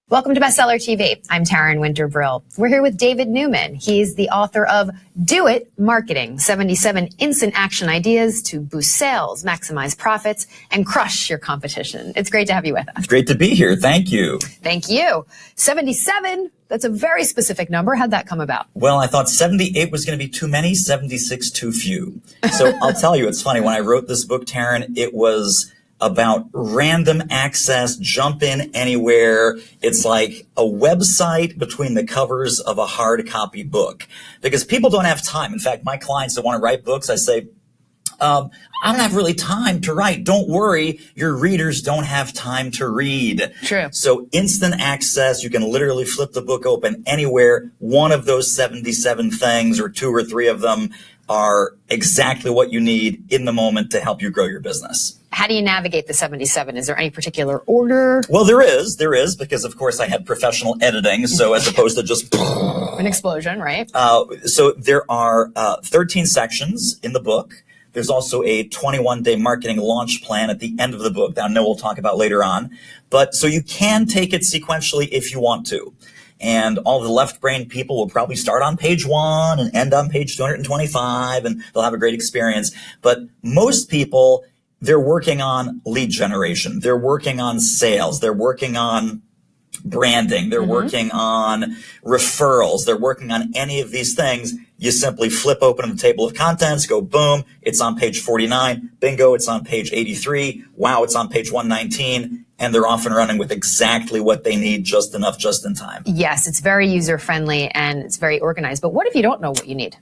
Welcome to Bestseller TV. I'm Taryn Winter-Brill. We're here with David Newman. He's the author of Do It Marketing, 77 instant action ideas to boost sales, maximize profits, and crush your competition. It's great to have you with us. It's great to be here. Thank you. Thank you. 77, that's a very specific number. How'd that come about? Well, I thought 78 was going to be too many, 76 too few. So I'll tell you, it's funny. When I wrote this book, Taryn, it was about random access, jump in anywhere. It's like a website between the covers of a hard copy book because people don't have time. In fact, my clients that want to write books, I say, I don't have really time to write. Don't worry. Your readers don't have time to read. True. So instant access, you can literally flip the book open anywhere. One of those 77 things or two or three of them are exactly what you need in the moment to help you grow your business. How do you navigate the 77? Is there any particular order? Well, there is, because of course I had professional editing. So as opposed to just an explosion, right? So there are 13 sections in the book. There's also a 21-day marketing launch plan at the end of the book that I know we'll talk about later on. But so you can take it sequentially if you want to. And all the left-brained people will probably start on page 1 and end on page 225, and they'll have a great experience. But most people, they're working on lead generation. They're working on sales. They're working on branding. They're working on referrals. They're working on any of these things. You simply flip open the table of contents, go boom, it's on page 49. Bingo, it's on page 83. Wow, it's on page 119. And they're off and running with exactly what they need, just enough, just in time. Yes, it's very user-friendly and it's very organized. But what if you don't know what you need?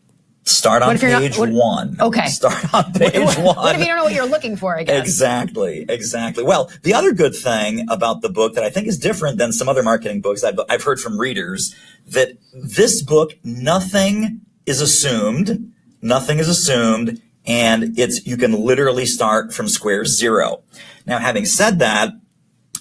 Start on page 1. Okay. Start on page 1. What if you don't know what you're looking for, I guess? Exactly. Well, the other good thing about the book that I think is different than some other marketing books I've heard from readers, that this book, nothing is assumed, and you can literally start from square zero. Now, having said that,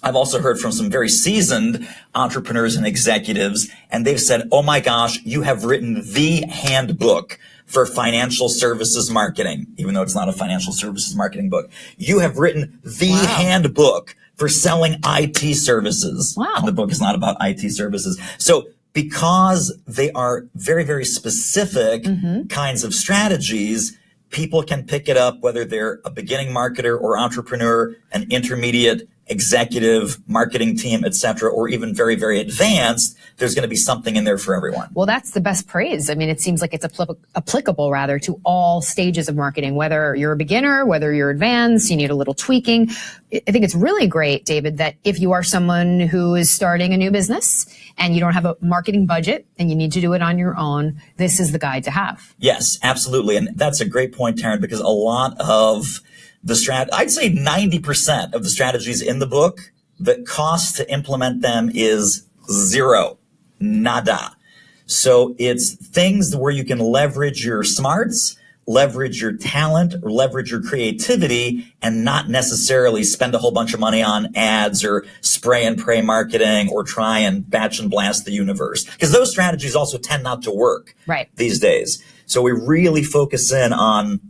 I've also heard from some very seasoned entrepreneurs and executives, and they've said, oh my gosh, you have written the handbook for financial services marketing, even though it's not a financial services marketing book. You have written the handbook for selling IT services. Wow. And the book is not about IT services. So because they are very, very specific kinds of strategies, people can pick it up, whether they're a beginning marketer or entrepreneur, an intermediate executive, marketing team, etc., or even very, very advanced. There's going to be something in there for everyone. Well, that's the best praise. I mean, it seems like it's applicable rather to all stages of marketing, whether you're a beginner, whether you're advanced, you need a little tweaking. I think it's really great, David, that if you are someone who is starting a new business and you don't have a marketing budget and you need to do it on your own, this is the guide to have. Yes, absolutely. And that's a great point, Taryn, because a lot of I'd say 90% of the strategies in the book, the cost to implement them is zero, nada. So it's things where you can leverage your smarts, leverage your talent, or leverage your creativity, and not necessarily spend a whole bunch of money on ads or spray and pray marketing or try and batch and blast the universe. Because those strategies also tend not to work these days. So we really focus in on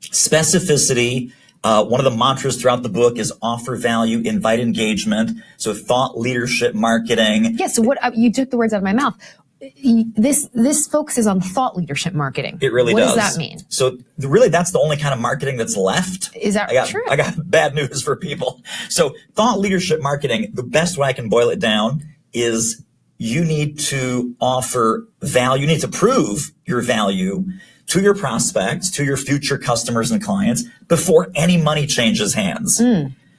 specificity. One of the mantras throughout the book is offer value, invite engagement. So thought leadership marketing. Yeah. So you took the words out of my mouth. This focuses on thought leadership marketing. It really does. What does that mean? So really, that's the only kind of marketing that's left. Is that true? I got bad news for people. So thought leadership marketing, the best way I can boil it down is you need to offer value. You need to prove your value to your prospects, to your future customers and clients before any money changes hands.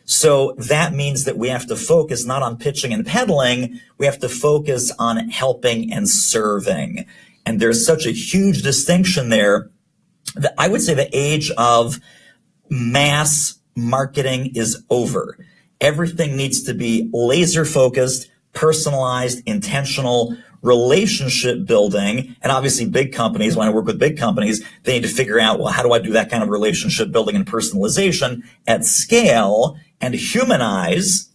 So that means that we have to focus not on pitching and peddling. We have to focus on helping and serving. And there's such a huge distinction there that I would say the age of mass marketing is over. Everything needs to be laser focused, personalized, intentional, relationship building. And obviously big companies, when I work with big companies, they need to figure out, well, how do I do that kind of relationship building and personalization at scale and humanize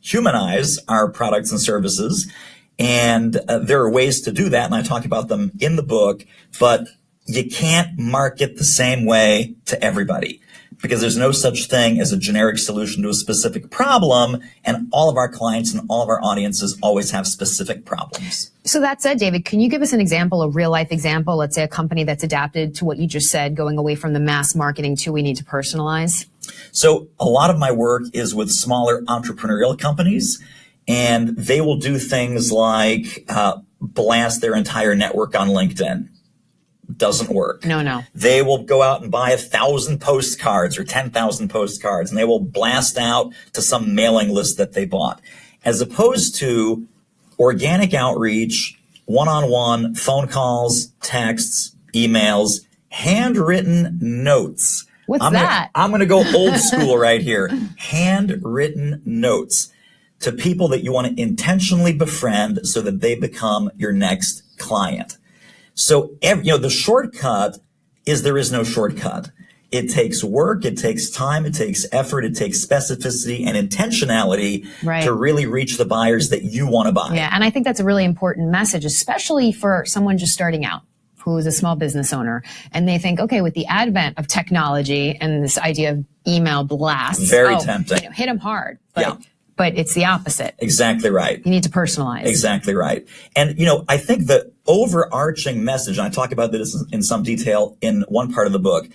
our products and services. And there are ways to do that. And I talk about them in the book, but you can't market the same way to everybody. because there's no such thing as a generic solution to a specific problem. And all of our clients and all of our audiences always have specific problems. So that said, David, can you give us an example, a real life example? Let's say a company that's adapted to what you just said, going away from the mass marketing to we need to personalize. So a lot of my work is with smaller entrepreneurial companies, and they will do things like blast their entire network on LinkedIn. Doesn't work. No. They will go out and buy 1,000 postcards or 10,000 postcards, and they will blast out to some mailing list that they bought, as opposed to organic outreach, one-on-one phone calls, texts, emails, handwritten notes. What's that? I'm going to go old school right here. Handwritten notes to people that you want to intentionally befriend so that they become your next client. So, the shortcut is there is no shortcut. It takes work, it takes time, it takes effort, it takes specificity and intentionality to really reach the buyers that you want to buy. Yeah, and I think that's a really important message, especially for someone just starting out who is a small business owner. And they think, okay, with the advent of technology and this idea of email blasts, very tempting. Hit them hard. But it's the opposite. Exactly right. You need to personalize. Exactly right. And, I think the overarching message, and I talk about this in some detail in one part of the book,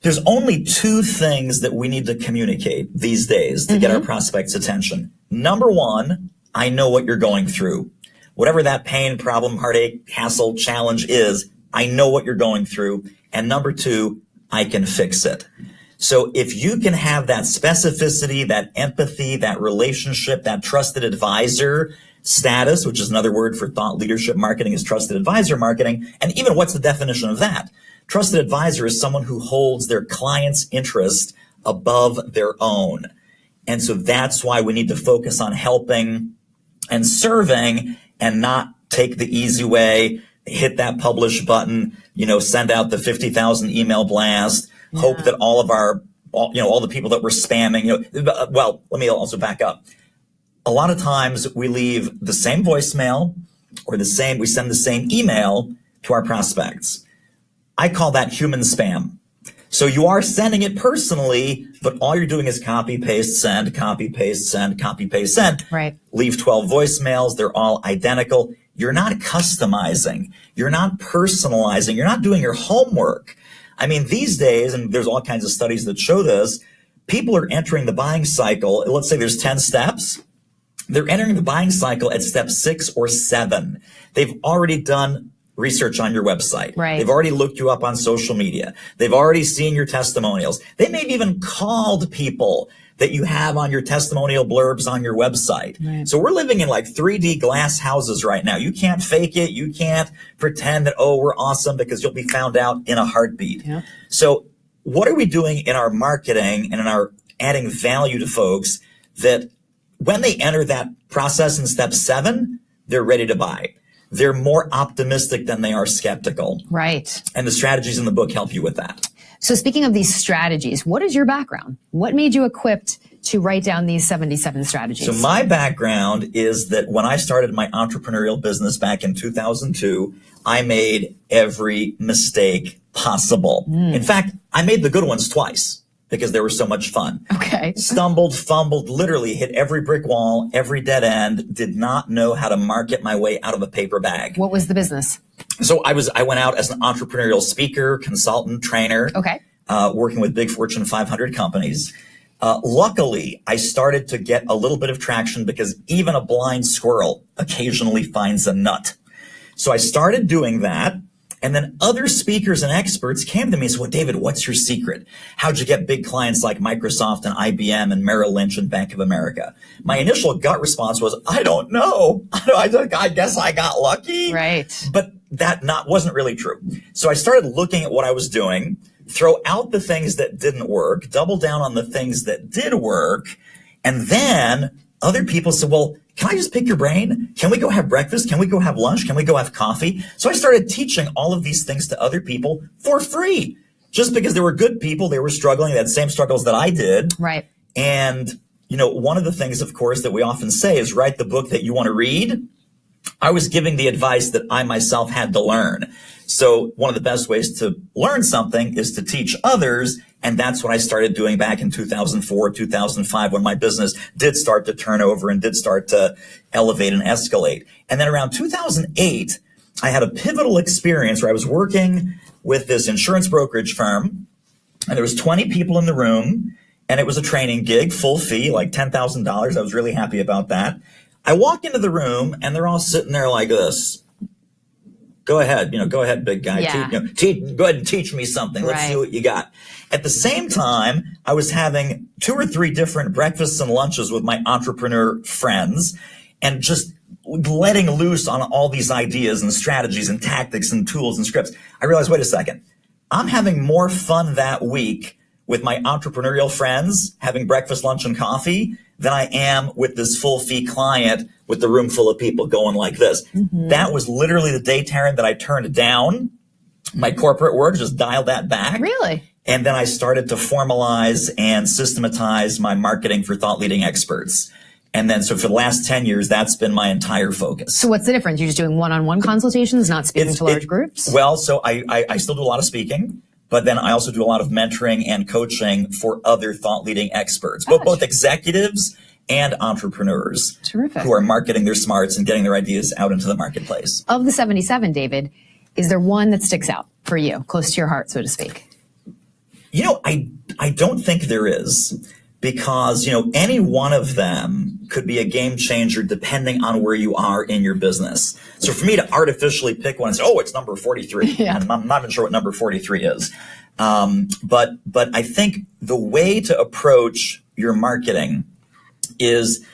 there's only two things that we need to communicate these days to get our prospects' attention. Number one, I know what you're going through. Whatever that pain, problem, heartache, hassle, challenge is, I know what you're going through. And number two, I can fix it. So if you can have that specificity, that empathy, that relationship, that trusted advisor status, which is another word for thought leadership marketing is trusted advisor marketing. And even what's the definition of that? Trusted advisor is someone who holds their client's interest above their own. And so that's why we need to focus on helping and serving and not take the easy way, hit that publish button, send out the 50,000 email blast. Hope that all the people that we're spamming, well, let me also back up. A lot of times we leave the same voicemail or we send the same email to our prospects. I call that human spam. So you are sending it personally, but all you're doing is copy, paste, send, copy, paste, send, copy, paste, send. Right. Leave 12 voicemails. They're all identical. You're not customizing. You're not personalizing. You're not doing your homework. I mean, these days, and there's all kinds of studies that show this, people are entering the buying cycle. Let's say there's 10 steps. They're entering the buying cycle at step 6 or 7. They've already done research on your website. Right. They've already looked you up on social media. They've already seen your testimonials. They may have even called people that you have on your testimonial blurbs on your website. Right. So we're living in like 3D glass houses right now. You can't fake it. You can't pretend that, we're awesome, because you'll be found out in a heartbeat. Yeah. So what are we doing in our marketing and in our adding value to folks that when they enter that process in step 7, they're ready to buy? They're more optimistic than they are skeptical. Right. And the strategies in the book help you with that. So speaking of these strategies, what is your background? What made you equipped to write down these 77 strategies? So my background is that when I started my entrepreneurial business back in 2002, I made every mistake possible. In fact, I made the good ones twice because they were so much fun. Okay. Stumbled, fumbled, literally hit every brick wall, every dead end, did not know how to market my way out of a paper bag. What was the business? So I went out as an entrepreneurial speaker, consultant, trainer, working with big Fortune 500 companies. Luckily, I started to get a little bit of traction because even a blind squirrel occasionally finds a nut. So I started doing that. And then other speakers and experts came to me and said, well, David, what's your secret? How'd you get big clients like Microsoft and IBM and Merrill Lynch and Bank of America? My initial gut response was, I don't know. I guess I got lucky. Right. But that wasn't really true. So I started looking at what I was doing, throw out the things that didn't work, double down on the things that did work. And then other people said, well, can I just pick your brain? Can we go have breakfast? Can we go have lunch? Can we go have coffee? So I started teaching all of these things to other people for free, just because they were good people. They were struggling. They had the same struggles that I did. Right. And, one of the things, of course, that we often say is write the book that you want to read. I was giving the advice that I myself had to learn. So one of the best ways to learn something is to teach others. And that's what I started doing back in 2004, 2005, when my business did start to turn over and did start to elevate and escalate. And then around 2008, I had a pivotal experience where I was working with this insurance brokerage firm, and there was 20 people in the room, and it was a training gig, full fee, like $10,000. I was really happy about that. I walk into the room, and they're all sitting there like this. Go ahead, big guy. Yeah. Go ahead and teach me something. Let's see what you got. At the same time, I was having 2 or 3 different breakfasts and lunches with my entrepreneur friends, and just letting loose on all these ideas and strategies and tactics and tools and scripts. I realized, wait a second, I'm having more fun that week with my entrepreneurial friends having breakfast, lunch, and coffee than I am with this full fee client with the room full of people going like this. Mm-hmm. That was literally the day, Taryn, that I turned down my corporate work, just dialed that back. Really? And then I started to formalize and systematize my marketing for thought leading experts. And then, so for the last 10 years, that's been my entire focus. So what's the difference? You're just doing one-on-one consultations, not speaking to large groups? Well, so I still do a lot of speaking, but then I also do a lot of mentoring and coaching for other thought leading experts, both executives and entrepreneurs. Terrific. Who are marketing their smarts and getting their ideas out into the marketplace. Of the 77, David, is there one that sticks out for you, close to your heart, so to speak? I don't think there is. Because, any one of them could be a game changer depending on where you are in your business. So for me to artificially pick one and say, it's number 43. Yeah. I'm not even sure what number 43 is. But I think the way to approach your marketing is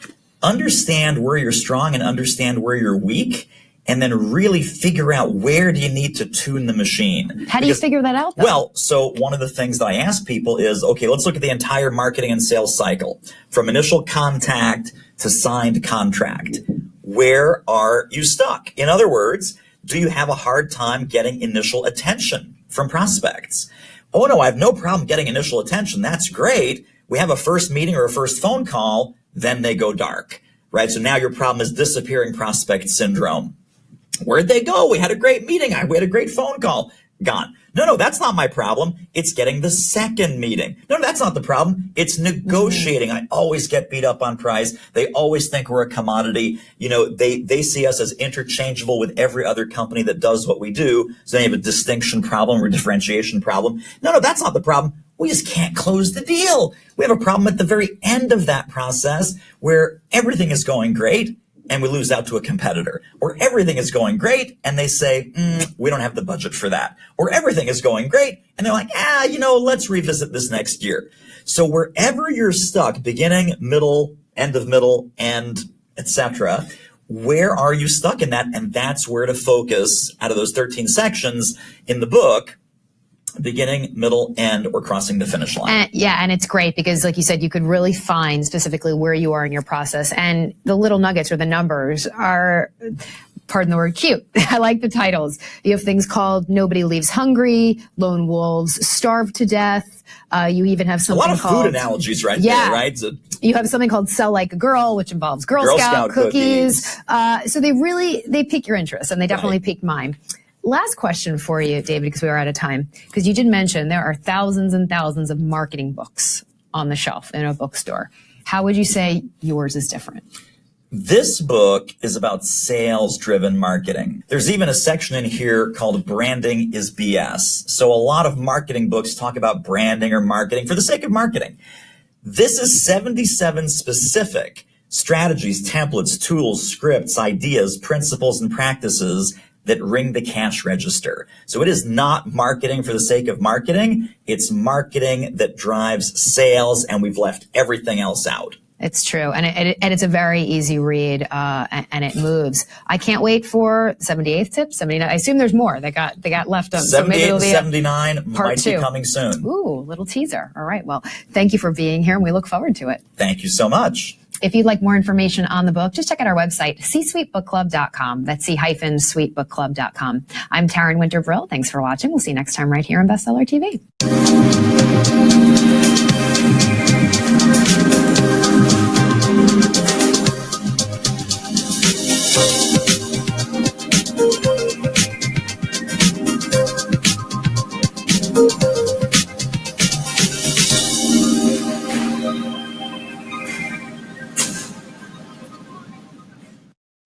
understand where you're strong and understand where you're weak, and then really figure out where do you need to tune the machine. How do you figure that out, though? Well, so one of the things that I ask people is, okay, let's look at the entire marketing and sales cycle from initial contact to signed contract. Where are you stuck? In other words, do you have a hard time getting initial attention from prospects? Oh, no, I have no problem getting initial attention. That's great. We have a first meeting or a first phone call, then they go dark, right? So now your problem is disappearing prospect syndrome. Where'd they go? We had a great meeting. We had a great phone call. Gone. No, that's not my problem. It's getting the second meeting. No, that's not the problem. It's negotiating. I always get beat up on price. They always think we're a commodity. They see us as interchangeable with every other company that does what we do. So they have a distinction problem or a differentiation problem. No, that's not the problem. We just can't close the deal. We have a problem at the very end of that process where everything is going great and we lose out to a competitor, or everything is going great and they say, we don't have the budget for that, or everything is going great and they're like, let's revisit this next year. So wherever you're stuck, beginning, middle, end, etc., where are you stuck in that? And that's where to focus out of those 13 sections in the book. Beginning, middle, end, or crossing the finish line. And it's great because, like you said, you could really find specifically where you are in your process. And the little nuggets or the numbers are, pardon the word, cute. I like the titles. You have things called Nobody Leaves Hungry, Lone Wolves Starve to Death. You even have something called... A lot of food analogies there, right? So, you have something called Sell Like a Girl, which involves Girl Scout cookies. So they pique your interest, and they definitely piqued mine. Last question for you, David, because we are out of time. Because you did mention there are thousands and thousands of marketing books on the shelf in a bookstore. How would you say yours is different? This book is about sales-driven marketing. There's even a section in here called Branding is BS. So a lot of marketing books talk about branding or marketing for the sake of marketing. This is 77 specific strategies, templates, tools, scripts, ideas, principles, and practices that ring the cash register. So it is not marketing for the sake of marketing. It's marketing that drives sales, and we've left everything else out. It's true. And it's a very easy read, and it moves. I can't wait for 78th tip, 79. I assume there's more that got left on. 78 and 79 might be coming soon. Ooh, little teaser. All right. Well, thank you for being here, and we look forward to it. Thank you so much. If you'd like more information on the book, just check out our website, c-suitebookclub.com. That's c-suitebookclub.com. I'm Taryn Winter-Brill. Thanks for watching. We'll see you next time right here on Bestseller TV. you.